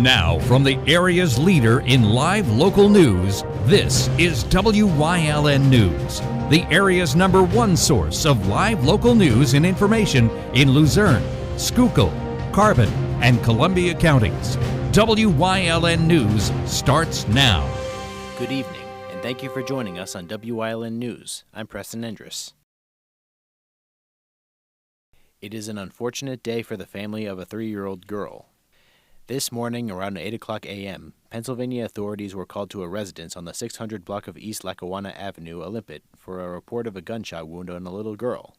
Now, from the area's leader in live local news, this is WYLN News, the area's #1 source of live local news and information in Luzerne, Schuylkill, Carbon, and Columbia counties. WYLN News starts now. Good evening, and thank you for joining us on WYLN News. I'm Preston Endress. It is an unfortunate day for the family of a 3-year-old girl. This morning, around 8 o'clock a.m., Pennsylvania authorities were called to a residence on the 600 block of East Lackawanna Avenue, Olympic, for a report of a gunshot wound on a little girl.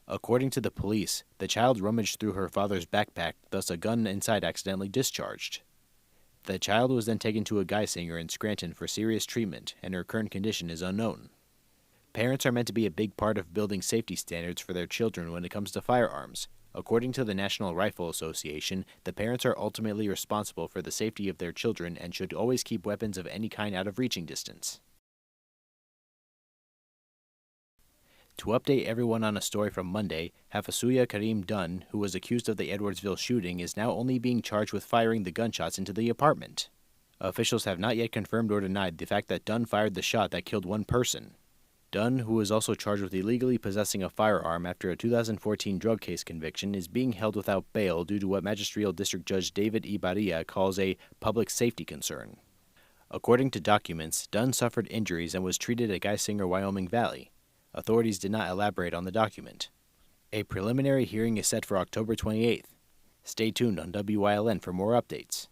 According to the police, the child rummaged through her father's backpack, thus a gun inside accidentally discharged. The child was then taken to a Geisinger in Scranton for serious treatment, and her current condition is unknown. Parents are meant to be a big part of building safety standards for their children when it comes to firearms. According to the National Rifle Association, the parents are ultimately responsible for the safety of their children and should always keep weapons of any kind out of reaching distance. To update everyone on a story from Monday, Hafasuya Karim Dunn, who was accused of the Edwardsville shooting, is now only being charged with firing the gunshots into the apartment. Officials have not yet confirmed or denied the fact that Dunn fired the shot that killed one person. Dunn, who is also charged with illegally possessing a firearm after a 2014 drug case conviction, is being held without bail due to what Magisterial District Judge David Ibarria calls a public safety concern. According to documents, Dunn suffered injuries and was treated at Geisinger, Wyoming Valley. Authorities did not elaborate on the document. A preliminary hearing is set for October 28th. Stay tuned on WYLN for more updates.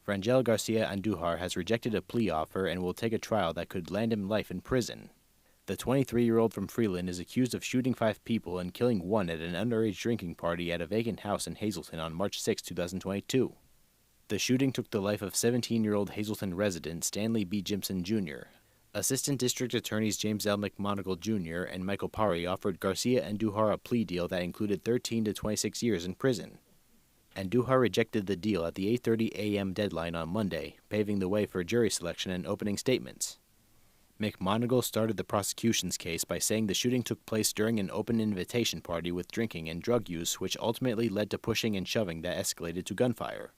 Frangel Garcia Andujar has rejected a plea offer and will take a trial that could land him life in prison. The 23-year-old from Freeland is accused of shooting 5 people and killing one at an underage drinking party at a vacant house in Hazleton on March 6, 2022. The shooting took the life of 17-year-old Hazleton resident Stanley B. Jimson, Jr. Assistant District Attorneys James L. McMonagle, Jr. and Michael Pari offered Garcia Andujar a plea deal that included 13 to 26 years in prison. Andujar rejected the deal at the 8:30 a.m. deadline on Monday, paving the way for jury selection and opening statements. McMonagle started the prosecution's case by saying the shooting took place during an open invitation party with drinking and drug use, which ultimately led to pushing and shoving that escalated to gunfire.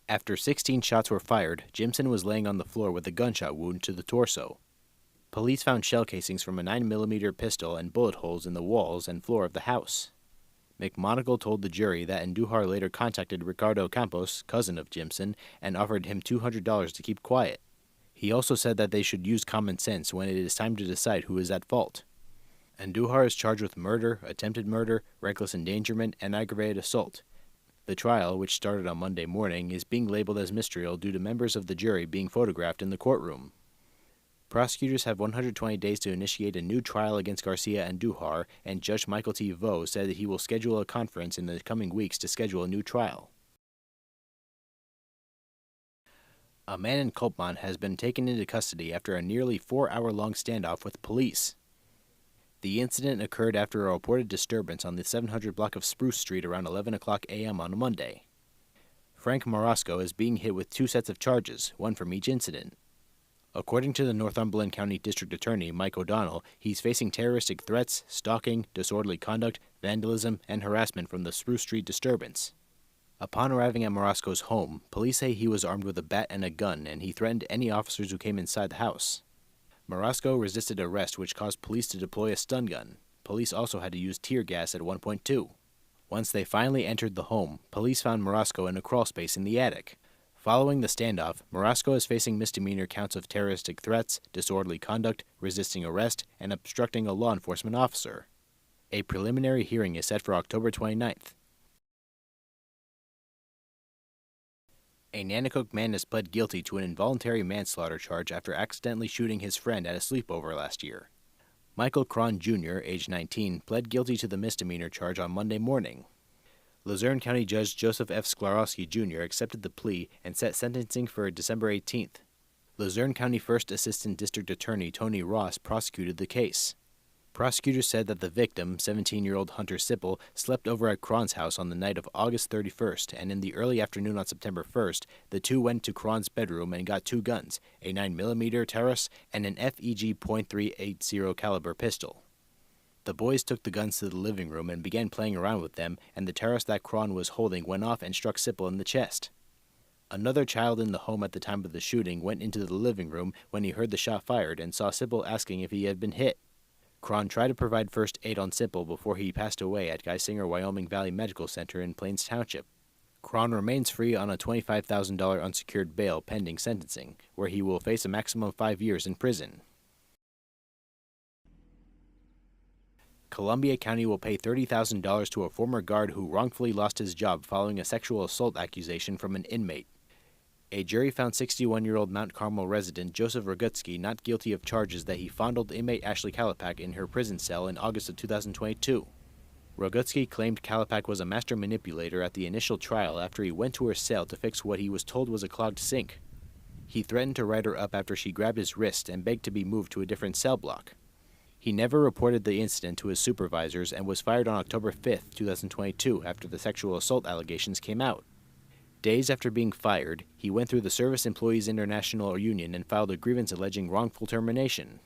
After 16 shots were fired, Jimson was laying on the floor with a gunshot wound to the torso. Police found shell casings from a 9mm pistol and bullet holes in the walls and floor of the house. McMonagle told the jury that Andujar later contacted Ricardo Campos, cousin of Jimson, and offered him $200 to keep quiet. He also said that they should use common sense when it is time to decide who is at fault. Andujar is charged with murder, attempted murder, reckless endangerment, and aggravated assault. The trial, which started on Monday morning, is being labeled as ministerial due to members of the jury being photographed in the courtroom. Prosecutors have 120 days to initiate a new trial against Garcia Andujar, and Judge Michael T. Vo said that he will schedule a conference in the coming weeks to schedule a new trial. A man in Colpmont has been taken into custody after a nearly 4-hour-long standoff with police. The incident occurred after a reported disturbance on the 700 block of Spruce Street around 11 o'clock a.m. on Monday. Frank Marasco is being hit with 2 sets of charges, one from each incident. According to the Northumberland County District Attorney, Mike O'Donnell, he's facing terroristic threats, stalking, disorderly conduct, vandalism, and harassment from the Spruce Street disturbance. Upon arriving at Marasco's home, police say he was armed with a bat and a gun, and he threatened any officers who came inside the house. Marasco resisted arrest, which caused police to deploy a stun gun. Police also had to use tear gas at one point too. Once they finally entered the home, police found Marasco in a crawlspace in the attic. Following the standoff, Marasco is facing misdemeanor counts of terroristic threats, disorderly conduct, resisting arrest, and obstructing a law enforcement officer. A preliminary hearing is set for October 29th. A Nanticoke man has pled guilty to an involuntary manslaughter charge after accidentally shooting his friend at a sleepover last year. Michael Cron Jr., age 19, pled guilty to the misdemeanor charge on Monday morning. Luzerne County Judge Joseph F. Sklarowski Jr. accepted the plea and set sentencing for December 18th. Luzerne County First Assistant District Attorney Tony Ross prosecuted the case. Prosecutors said that the victim, 17-year-old Hunter Sipple, slept over at Cron's house on the night of August 31st, and in the early afternoon on September 1st, the two went to Cron's bedroom and got 2 guns, a 9mm Taurus and an FEG .380 caliber pistol. The boys took the guns to the living room and began playing around with them, and the terrorist that Kron was holding went off and struck Sipple in the chest. Another child in the home at the time of the shooting went into the living room when he heard the shot fired and saw Sipple asking if he had been hit. Kron tried to provide first aid on Sipple before he passed away at Geisinger Wyoming Valley Medical Center in Plains Township. Kron remains free on a $25,000 unsecured bail pending sentencing, where he will face a maximum of 5 years in prison. Columbia County will pay $30,000 to a former guard who wrongfully lost his job following a sexual assault accusation from an inmate. A jury found 61-year-old Mount Carmel resident Joseph Rogutsky not guilty of charges that he fondled inmate Ashley Kalapak in her prison cell in August of 2022. Rogutsky claimed Kalapak was a master manipulator at the initial trial after he went to her cell to fix what he was told was a clogged sink. He threatened to write her up after she grabbed his wrist and begged to be moved to a different cell block. He never reported the incident to his supervisors and was fired on October 5, 2022 after the sexual assault allegations came out. Days after being fired, he went through the Service Employees International Union and filed a grievance alleging wrongful termination.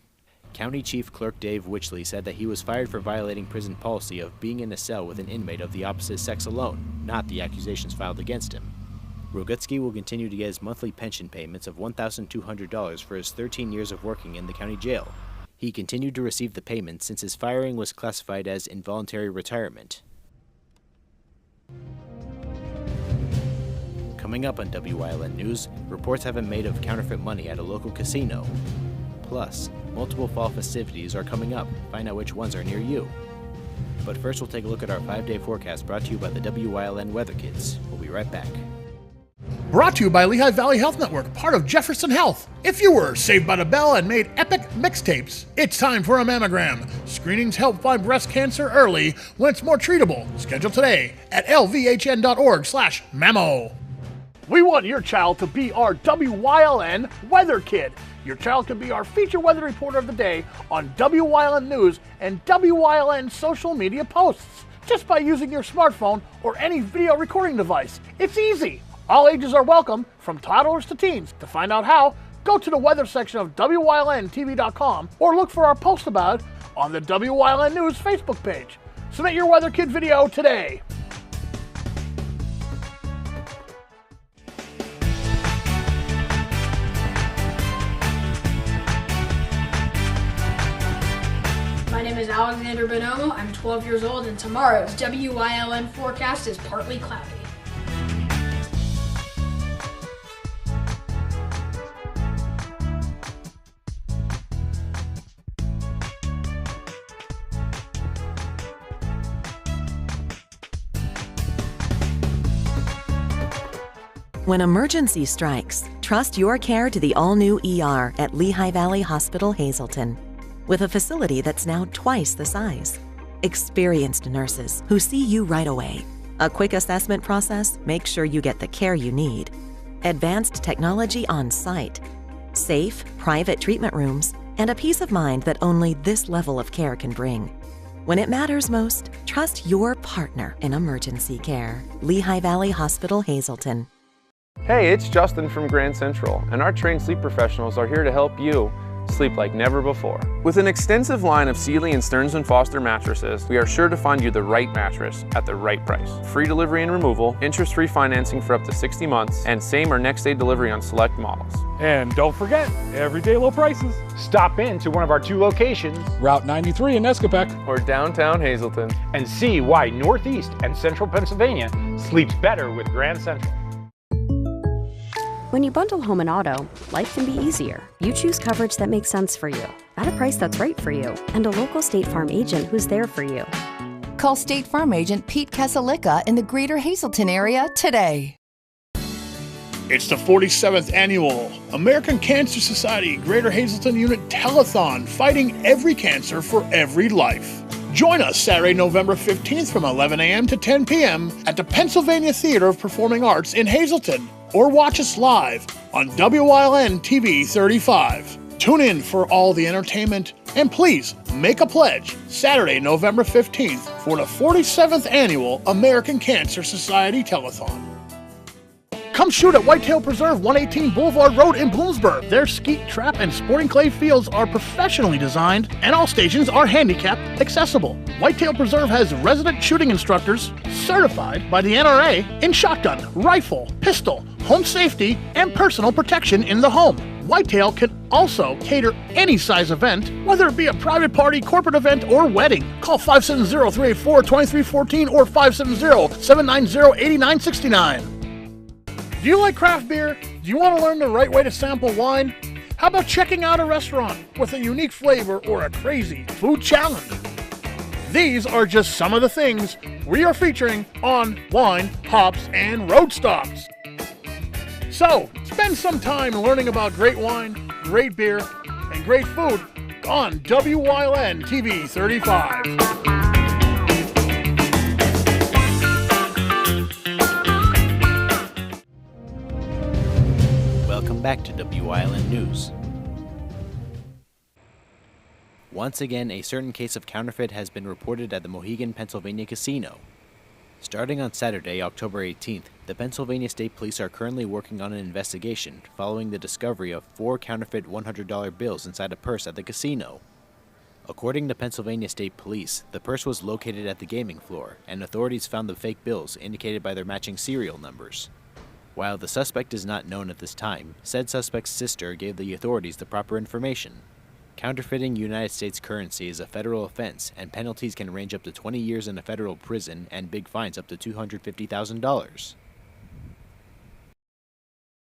County Chief Clerk Dave Witchley said that he was fired for violating prison policy of being in a cell with an inmate of the opposite sex alone, not the accusations filed against him. Rogutsky will continue to get his monthly pension payments of $1,200 for his 13 years of working in the county jail. He continued to receive the payment since his firing was classified as involuntary retirement. Coming up on WYLN News, reports have been made of counterfeit money at a local casino. Plus, multiple fall festivities are coming up. Find out which ones are near you. But first, we'll take a look at our 5-day forecast brought to you by the WYLN Weather Kids. We'll be right back. Brought to you by Lehigh Valley Health Network, part of Jefferson Health. If you were saved by the bell and made epic mixtapes, it's time for a mammogram. Screenings help find breast cancer early when it's more treatable. Schedule today at lvhn.org/mammo. We want your child to be our WYLN Weather Kid. Your child can be our feature weather reporter of the day on WYLN News and WYLN social media posts just by using your smartphone or any video recording device. It's easy. All ages are welcome, from toddlers to teens. To find out how, go to the weather section of WYLNTV.com or look for our post about it on the WYLN News Facebook page. Submit your Weather Kid video today. My name is Alexander Bonomo. I'm 12 years old, and tomorrow's WYLN forecast is partly cloudy. When emergency strikes, trust your care to the all-new ER at Lehigh Valley Hospital Hazleton. With a facility that's now twice the size. Experienced nurses who see you right away. A quick assessment process makes sure you get the care you need. Advanced technology on site. Safe, private treatment rooms, and a peace of mind that only this level of care can bring. When it matters most, trust your partner in emergency care. Lehigh Valley Hospital Hazleton. Hey, it's Justin from Grand Central, and our trained sleep professionals are here to help you sleep like never before. With an extensive line of Sealy and Stearns & Foster mattresses, we are sure to find you the right mattress at the right price. Free delivery and removal, interest-free financing for up to 60 months, and same or next day delivery on select models. And don't forget, everyday low prices. Stop in to one of our 2 locations, Route 93 in Escapec, or downtown Hazleton, and see why Northeast and Central Pennsylvania sleeps better with Grand Central. When you bundle home and auto, life can be easier. You choose coverage that makes sense for you, at a price that's right for you, and a local State Farm agent who's there for you. Call State Farm agent Pete Casalicka in the Greater Hazleton area today. It's the 47th annual American Cancer Society Greater Hazleton Unit Telethon, fighting every cancer for every life. Join us Saturday, November 15th from 11 a.m. to 10 p.m. at the Pennsylvania Theater of Performing Arts in Hazleton, or watch us live on WYLN TV 35. Tune in for all the entertainment, and please make a pledge Saturday, November 15th for the 47th annual American Cancer Society Telethon. Come shoot at Whitetail Preserve, 118 Boulevard Road in Bloomsburg. Their skeet, trap, and sporting clay fields are professionally designed, and all stations are handicap accessible. Whitetail Preserve has resident shooting instructors certified by the NRA in shotgun, rifle, pistol, home safety, and personal protection in the home. Whitetail can also cater any size event, whether it be a private party, corporate event, or wedding. Call 570-384-2314 or 570-790-8969. Do you like craft beer? Do you want to learn the right way to sample wine? How about checking out a restaurant with a unique flavor or a crazy food challenge? These are just some of the things we are featuring on Wine, Hops, and Road Stops. So, spend some time learning about great wine, great beer, and great food on WYLN TV 35. Welcome back to WYLN News. Once again, a certain case of counterfeit has been reported at the Mohegan, Pennsylvania casino. Starting on Saturday, October 18th, the Pennsylvania State Police are currently working on an investigation following the discovery of 4 counterfeit $100 bills inside a purse at the casino. According to Pennsylvania State Police, the purse was located at the gaming floor, and authorities found the fake bills indicated by their matching serial numbers. While the suspect is not known at this time, said suspect's sister gave the authorities the proper information. Counterfeiting United States currency is a federal offense, and penalties can range up to 20 years in a federal prison and big fines up to $250,000.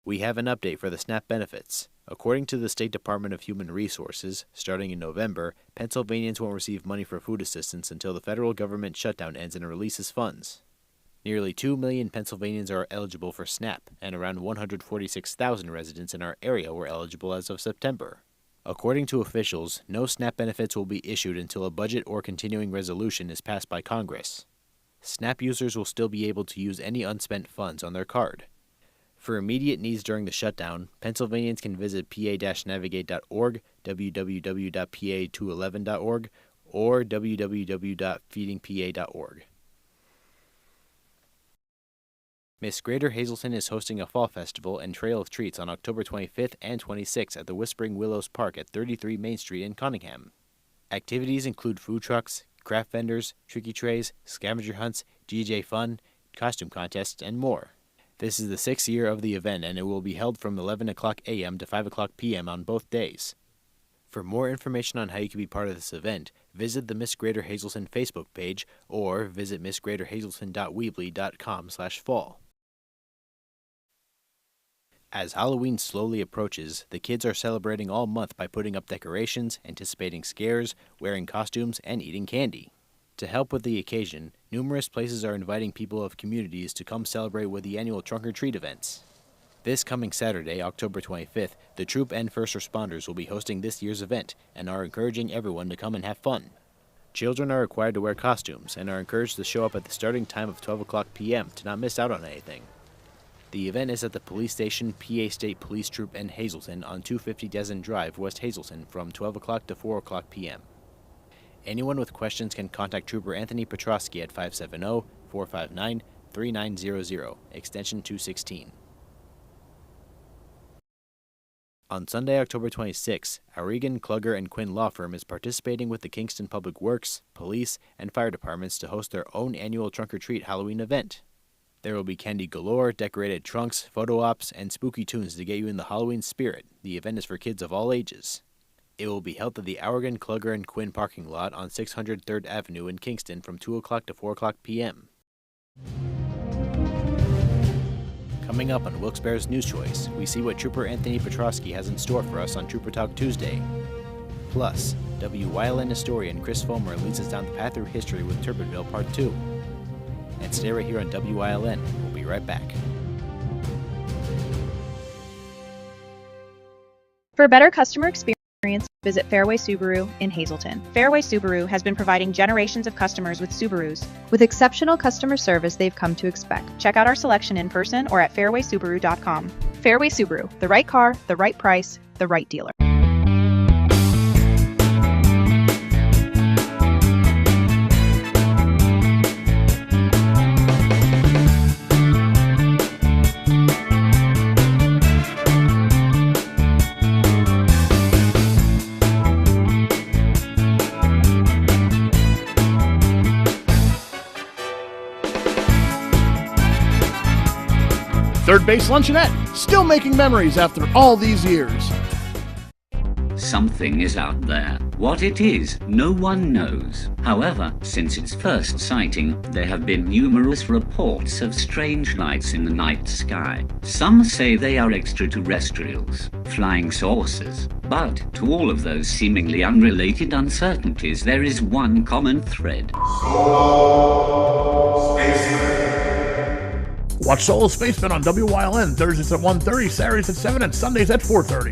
We have an update for the SNAP benefits. According to the State Department of Human Resources, starting in November, Pennsylvanians won't receive money for food assistance until the federal government shutdown ends and releases funds. Nearly 2 million Pennsylvanians are eligible for SNAP, and around 146,000 residents in our area were eligible as of September. According to officials, no SNAP benefits will be issued until a budget or continuing resolution is passed by Congress. SNAP users will still be able to use any unspent funds on their card. For immediate needs during the shutdown, Pennsylvanians can visit pa-navigate.org, www.pa211.org, or www.feedingpa.org. Miss Greater Hazleton is hosting a fall festival and trail of treats on October 25th and 26th at the Whispering Willows Park at 33 Main Street in Cunningham. Activities include food trucks, craft vendors, tricky trays, scavenger hunts, DJ fun, costume contests, and more. This is the 6th year of the event, and it will be held from 11 o'clock a.m. to 5 o'clock p.m. on both days. For more information on how you can be part of this event, visit the Miss Greater Hazleton Facebook page or visit missgreaterhazelton.weebly.com/fall. As Halloween slowly approaches, the kids are celebrating all month by putting up decorations, anticipating scares, wearing costumes, and eating candy. To help with the occasion, numerous places are inviting people of communities to come celebrate with the annual trunk-or-treat events. This coming Saturday, October 25th, the troop and first responders will be hosting this year's event and are encouraging everyone to come and have fun. Children are required to wear costumes and are encouraged to show up at the starting time of 12 o'clock p.m. to not miss out on anything. The event is at the police station, PA State Police Troop, and Hazleton on 250 Desmond Drive, West Hazleton, from 12 o'clock to 4 o'clock p.m. Anyone with questions can contact Trooper Anthony Petrosky at 570-459-3900, extension 216. On Sunday, October 26, O'Regan, Klugger, and Quinn Law Firm is participating with the Kingston Public Works, Police, and Fire Departments to host their own annual trunk-or-treat Halloween event. There will be candy galore, decorated trunks, photo ops, and spooky tunes to get you in the Halloween spirit. The event is for kids of all ages. It will be held at the O'Regan, Klugger, and Quinn parking lot on 600 3rd Avenue in Kingston from 2 o'clock to 4 o'clock p.m. Coming up on Wilkes-Barre's News Choice, we see what Trooper Anthony Petrosky has in store for us on Trooper Talk Tuesday. Plus, WYLN historian Chris Fomer leads us down the path through history with Turbinville Part 2. And stay right here on WYLN. We'll be right back. For a better customer experience, visit Fairway Subaru in Hazleton. Fairway Subaru has been providing generations of customers with Subarus with exceptional customer service they've come to expect. Check out our selection in person or at fairwaysubaru.com. Fairway Subaru, the right car, the right price, the right dealer. Third Base Luncheonette, still making memories after all these years. Something is out there. What it is, no one knows. However, since its first sighting, there have been numerous reports of strange lights in the night sky. Some say they are extraterrestrials, flying saucers. But to all of those seemingly unrelated uncertainties, there is one common thread. Watch Solo Spaceman on WYLN Thursdays at 1:30, Saturdays at 7, and Sundays at 4:30.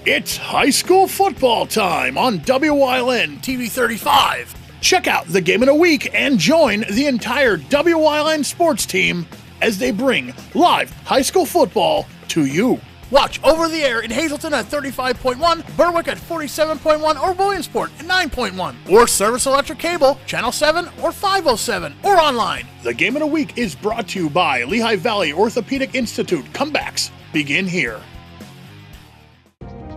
It's high school football time on WYLN TV 35. Check out the game of the week and join the entire WYLN sports team as they bring live high school football to you. Watch over the air in Hazleton at 35.1, Berwick at 47.1, or Williamsport at 9.1, or Service Electric Cable, Channel 7 or 507, or online. The game of the week is brought to you by Lehigh Valley Orthopedic Institute. Comebacks begin here.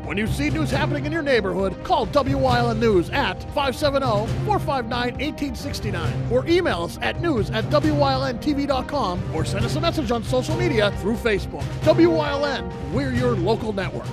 When you see news happening in your neighborhood, call WYLN News at 570-459-1869 or email us at news@WYLNTV.com or send us a message on social media through Facebook. WYLN, we're your local network.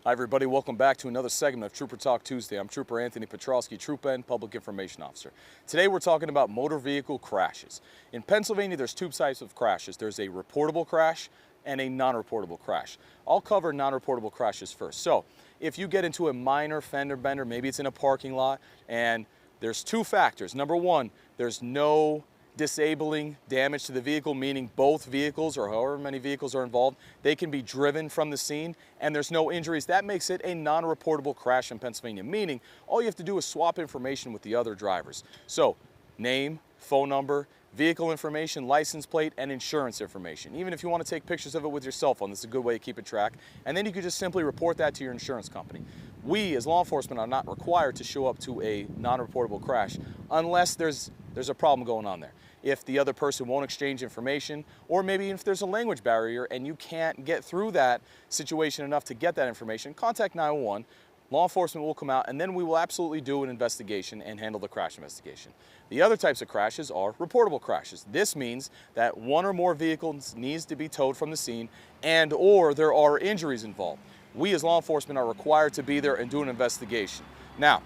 Hi everybody, welcome back to another segment of Trooper Talk Tuesday. I'm Trooper Anthony Petrowski, Troop N, Public Information Officer. Today we're talking about motor vehicle crashes. In Pennsylvania, there's two types of crashes. There's a reportable crash and a non-reportable crash. I'll cover non-reportable crashes first. So, if you get into a minor fender bender, maybe it's in a parking lot, and there's two factors. Number one, there's no disabling damage to the vehicle, meaning both vehicles or however many vehicles are involved, they can be driven from the scene and there's no injuries. That makes it a non-reportable crash in Pennsylvania, meaning all you have to do is swap information with the other drivers. So name, phone number, vehicle information, license plate, and insurance information. Even if you want to take pictures of it with your cell phone, this is a good way to keep it track. And then you could just simply report that to your insurance company. We, as law enforcement, are not required to show up to a non-reportable crash unless there's a problem going on there. If the other person won't exchange information, or maybe if there's a language barrier and you can't get through that situation enough to get that information, contact 911. Law enforcement will come out and then we will absolutely do an investigation and handle the crash investigation. The other types of crashes are reportable crashes. This means that one or more vehicles needs to be towed from the scene and or there are injuries involved. We as law enforcement are required to be there and do an investigation. Now,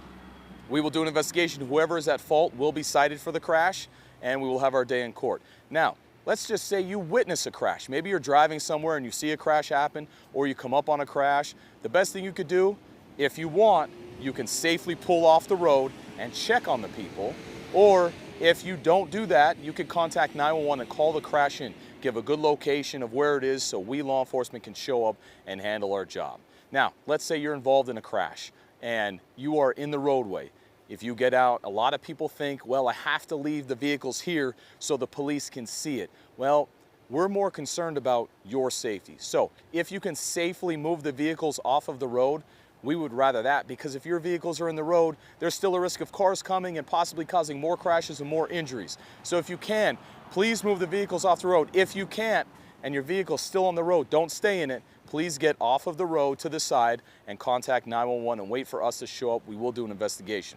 we will do an investigation. Whoever is at fault will be cited for the crash and we will have our day in court. Now, let's just say you witness a crash. Maybe you're driving somewhere and you see a crash happen or you come up on a crash. The best thing you could do, if you want, you can safely pull off the road and check on the people. Or if you don't do that, you can contact 911 and call the crash in. Give a good location of where it is so we law enforcement can show up and handle our job. Now, let's say you're involved in a crash and you are in the roadway. If you get out, a lot of people think, well, I have to leave the vehicles here so the police can see it. Well, we're more concerned about your safety. So if you can safely move the vehicles off of the road, we would rather that, because if your vehicles are in the road, there's still a risk of cars coming and possibly causing more crashes and more injuries. So if you can, please move the vehicles off the road. If you can't, and your vehicle's still on the road, don't stay in it. Please get off of the road to the side and contact 911 and wait for us to show up. We will do an investigation.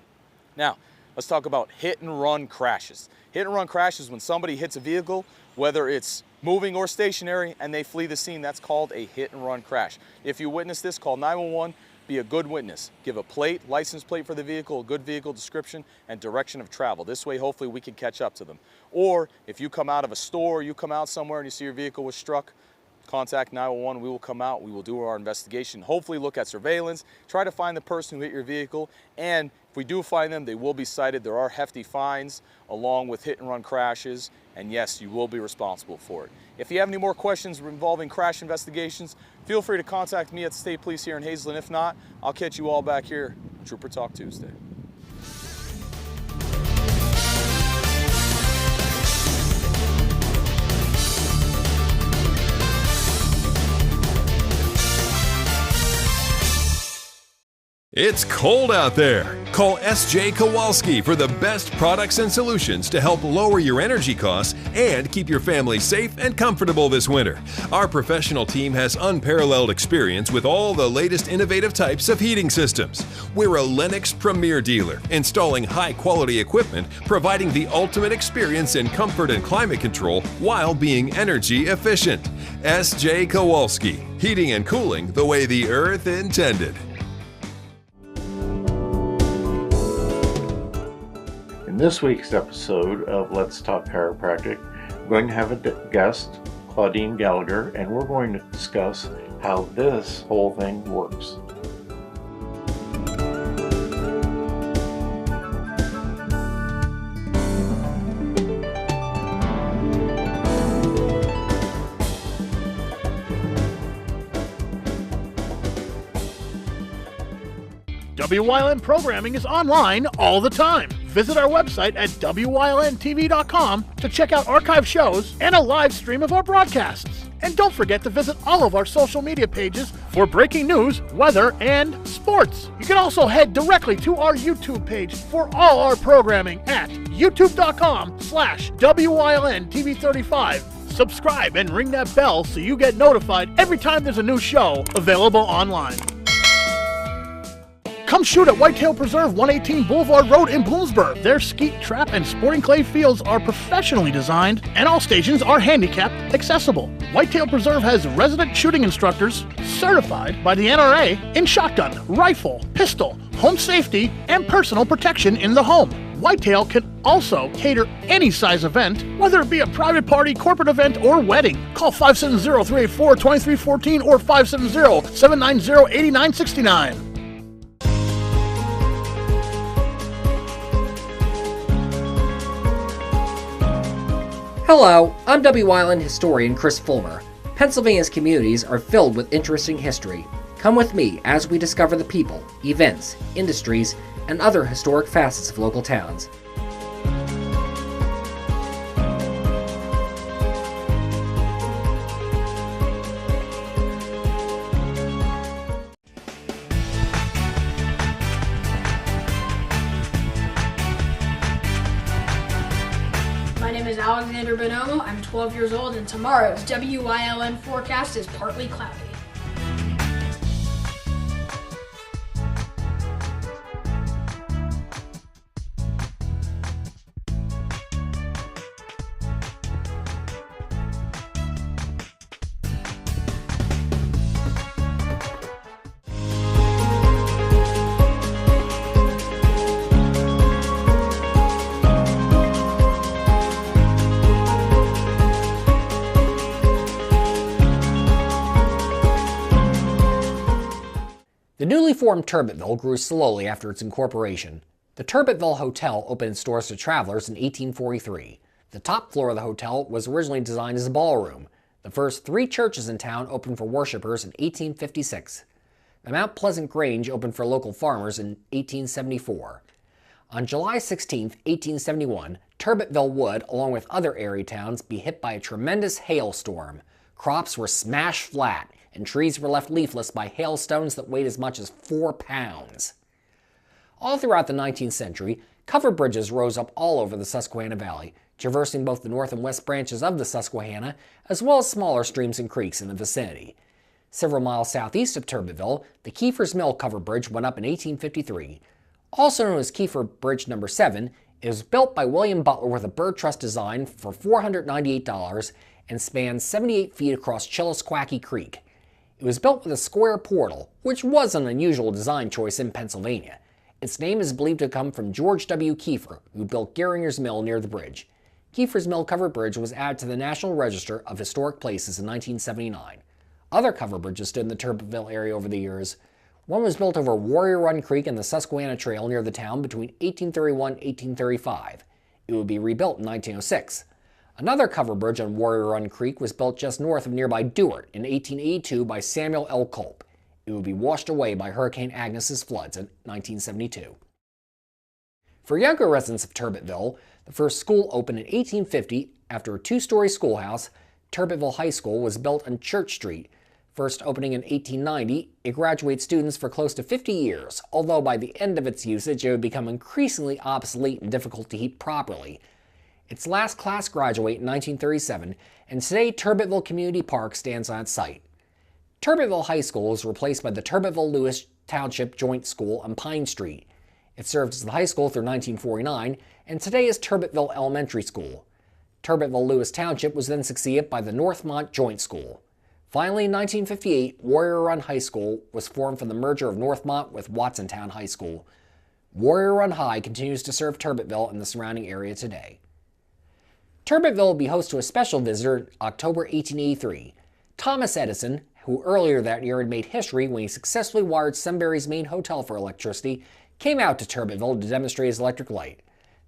Now, let's talk about hit and run crashes. Hit and run crashes when somebody hits a vehicle, whether it's moving or stationary, and they flee the scene. That's called a hit and run crash. If you witness this, call 911. Be a good witness. Give a plate, license plate for the vehicle, a good vehicle description, and direction of travel. This way, hopefully, we can catch up to them. Or if you come out of a store, you come out somewhere and you see your vehicle was struck, contact 911. We will come out. We will do our investigation. Hopefully, look at surveillance. Try to find the person who hit your vehicle. And if we do find them, they will be cited. There are hefty fines along with hit and run crashes. And yes, you will be responsible for it. If you have any more questions involving crash investigations, feel free to contact me at the State Police here in Hazelton. If not, I'll catch you all back here on Trooper Talk Tuesday. It's cold out there. Call S.J. Kowalski for the best products and solutions to help lower your energy costs and keep your family safe and comfortable this winter. Our professional team has unparalleled experience with all the latest innovative types of heating systems. We're a Lennox Premier dealer, installing high-quality equipment, providing the ultimate experience in comfort and climate control while being energy efficient. S.J. Kowalski, heating and cooling the way the earth intended. In this week's episode of Let's Talk Chiropractic, I'm going to have a guest, Claudine Gallagher, and we're going to discuss how this whole thing works. Wyln programming is online all the time. Visit our website at wylntv.com to check out archive shows and a live stream of our broadcasts. And don't forget to visit all of our social media pages for breaking news, weather, and sports. You can also head directly to our YouTube page for all our programming at youtube.com/WYLNTV35. Subscribe and ring that bell so you get notified every time there's a new show available online. Come shoot at Whitetail Preserve, 118 Boulevard Road in Bloomsburg. Their skeet, trap, and sporting clay fields are professionally designed, and all stations are handicapped accessible. Whitetail Preserve has resident shooting instructors certified by the NRA in shotgun, rifle, pistol, home safety, and personal protection in the home. Whitetail can also cater any size event, whether it be a private party, corporate event, or wedding. Call 570-384-2314 or 570-790-8969. Hello, I'm Wyln historian Chris Fulmer. Pennsylvania's communities are filled with interesting history. Come with me as we discover the people, events, industries, and other historic facets of local towns. My name is Alexander Bonomo. I'm 12 years old, and tomorrow's WYLN forecast is partly cloudy. The newly formed Turbotville grew slowly after its incorporation. The Turbotville Hotel opened its doors to travelers in 1843. The top floor of the hotel was originally designed as a ballroom. The first 3 churches in town opened for worshipers in 1856. The Mount Pleasant Grange opened for local farmers in 1874. On July 16, 1871, Turbotville would, along with other area towns, be hit by a tremendous hailstorm. Crops were smashed flat, and trees were left leafless by hailstones that weighed as much as 4 pounds. All throughout the 19th century, covered bridges rose up all over the Susquehanna Valley, traversing both the north and west branches of the Susquehanna, as well as smaller streams and creeks in the vicinity. Several miles southeast of Turbotville, the Kiefer's Mill covered bridge went up in 1853. Also known as Kiefer Bridge No. 7, it was built by William Butler with a bird truss design for $498 and spans 78 feet across Chillisquacky Creek. It was built with a square portal, which was an unusual design choice in Pennsylvania. Its name is believed to come from George W. Kiefer, who built Geringer's Mill near the bridge. Kiefer's Mill covered bridge was added to the National Register of Historic Places in 1979. Other covered bridges stood in the Turbotville area over the years. One was built over Warrior Run Creek and the Susquehanna Trail near the town between 1831 and 1835. It would be rebuilt in 1906. Another covered bridge on Warrior Run Creek was built just north of nearby Dewart in 1882 by Samuel L. Culp. It would be washed away by Hurricane Agnes's floods in 1972. For younger residents of Turbotville, the first school opened in 1850 after a 2-story schoolhouse. Turbotville High School was built on Church Street. First opening in 1890, it graduates students for close to 50 years, although by the end of its usage it would become increasingly obsolete and difficult to heat properly. Its last class graduate in 1937, and today Turbitville Community Park stands on its site. Turbitville High School was replaced by the Turbitville-Lewis Township Joint School on Pine Street. It served as the high school through 1949, and today is Turbitville Elementary School. Turbitville-Lewis Township was then succeeded by the Northmont Joint School. Finally, in 1958, Warrior Run High School was formed from the merger of Northmont with Watsontown High School. Warrior Run High continues to serve Turbitville and the surrounding area today. Turbitville will be host to a special visitor in October 1883. Thomas Edison, who earlier that year had made history when he successfully wired Sunbury's main hotel for electricity, came out to Turbitville to demonstrate his electric light.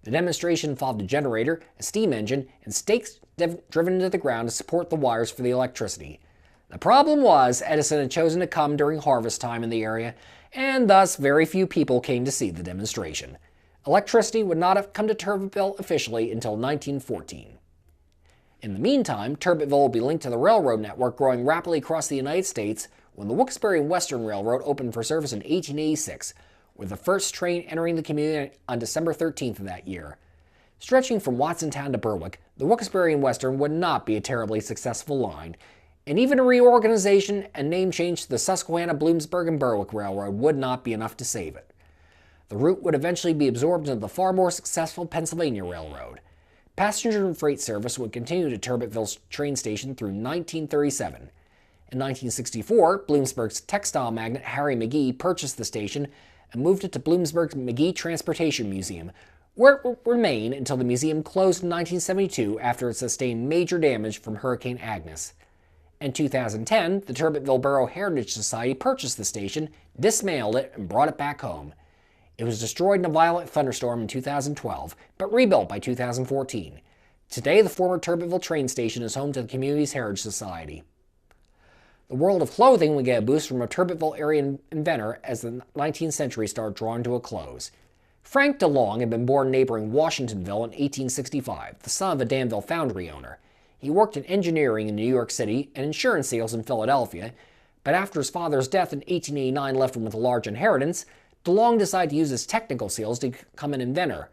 The demonstration involved a generator, a steam engine, and stakes driven into the ground to support the wires for the electricity. The problem was Edison had chosen to come during harvest time in the area, and thus very few people came to see the demonstration. Electricity would not have come to Turbitville officially until 1914. In the meantime, Turbitville will be linked to the railroad network growing rapidly across the United States when the Wilkes-Barre and Western Railroad opened for service in 1886, with the first train entering the community on December 13th of that year. Stretching from Watsontown to Berwick, the Wilkes-Barre and Western would not be a terribly successful line, and even a reorganization and name change to the Susquehanna, Bloomsburg, and Berwick Railroad would not be enough to save it. The route would eventually be absorbed into the far more successful Pennsylvania Railroad. Passenger and freight service would continue to Turbitville's train station through 1937. In 1964, Bloomsburg's textile magnate Harry McGee purchased the station and moved it to Bloomsburg's McGee Transportation Museum, where it would remain until the museum closed in 1972 after it sustained major damage from Hurricane Agnes. In 2010, the Turbitville Borough Heritage Society purchased the station, dismantled it, and brought it back home. It was destroyed in a violent thunderstorm in 2012, but rebuilt by 2014. Today, the former Turbitville train station is home to the community's Heritage Society. The world of clothing would get a boost from a Turbitville area inventor as the 19th century started drawing to a close. Frank DeLong had been born in neighboring Washingtonville in 1865, the son of a Danville foundry owner. He worked in engineering in New York City and insurance sales in Philadelphia, but after his father's death in 1889 left him with a large inheritance, DeLong decided to use his technical skills to become an inventor.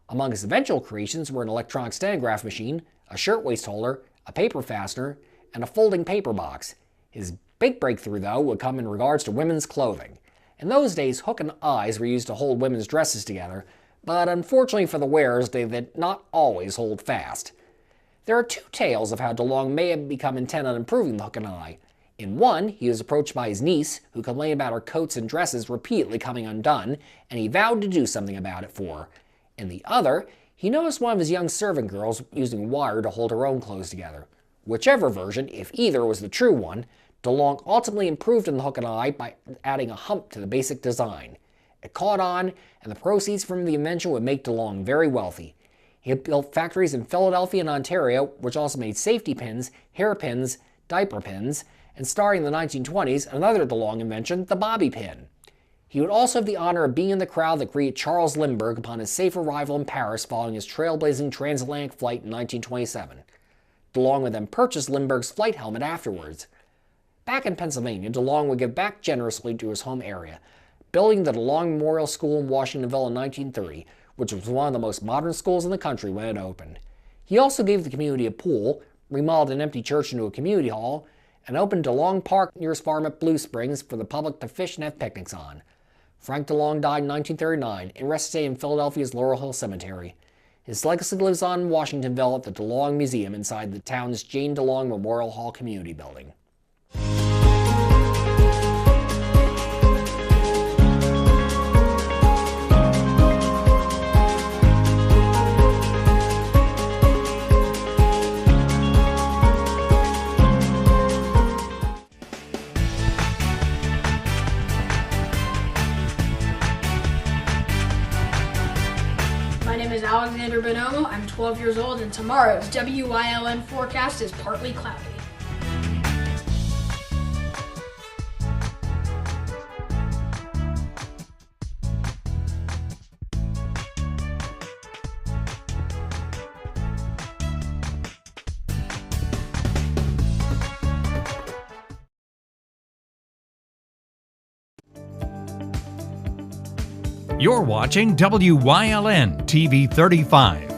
Among his eventual creations were an electronic stenograph machine, a shirtwaist holder, a paper fastener, and a folding paper box. His big breakthrough, though, would come in regards to women's clothing. In those days, hook and eyes were used to hold women's dresses together, but unfortunately for the wearers, they did not always hold fast. There are two tales of how DeLong may have become intent on improving the hook and eye. In one, he was approached by his niece, who complained about her coats and dresses repeatedly coming undone, and he vowed to do something about it for her. In the other, he noticed one of his young servant girls using wire to hold her own clothes together. Whichever version, if either was the true one, DeLong ultimately improved on the hook and eye by adding a hump to the basic design. It caught on, and the proceeds from the invention would make DeLong very wealthy. He had built factories in Philadelphia and Ontario, which also made safety pins, hairpins, diaper pins, and starting in the 1920s, another DeLong invention, the bobby pin. He would also have the honor of being in the crowd that greeted Charles Lindbergh upon his safe arrival in Paris following his trailblazing transatlantic flight in 1927. DeLong would then purchase Lindbergh's flight helmet afterwards. Back in Pennsylvania, DeLong would give back generously to his home area, building the DeLong Memorial School in Washingtonville in 1930, which was one of the most modern schools in the country when it opened. He also gave the community a pool, remodeled an empty church into a community hall, and opened DeLong Park near his farm at Blue Springs for the public to fish and have picnics on. Frank DeLong died in 1939 and rested in Philadelphia's Laurel Hill Cemetery. His legacy lives on in Washingtonville at the DeLong Museum inside the town's Jane DeLong Memorial Hall Community Building. My name is Alexander Bonomo. I'm 12 years old, and tomorrow's WYLN forecast is partly cloudy. You're watching WYLN TV 35.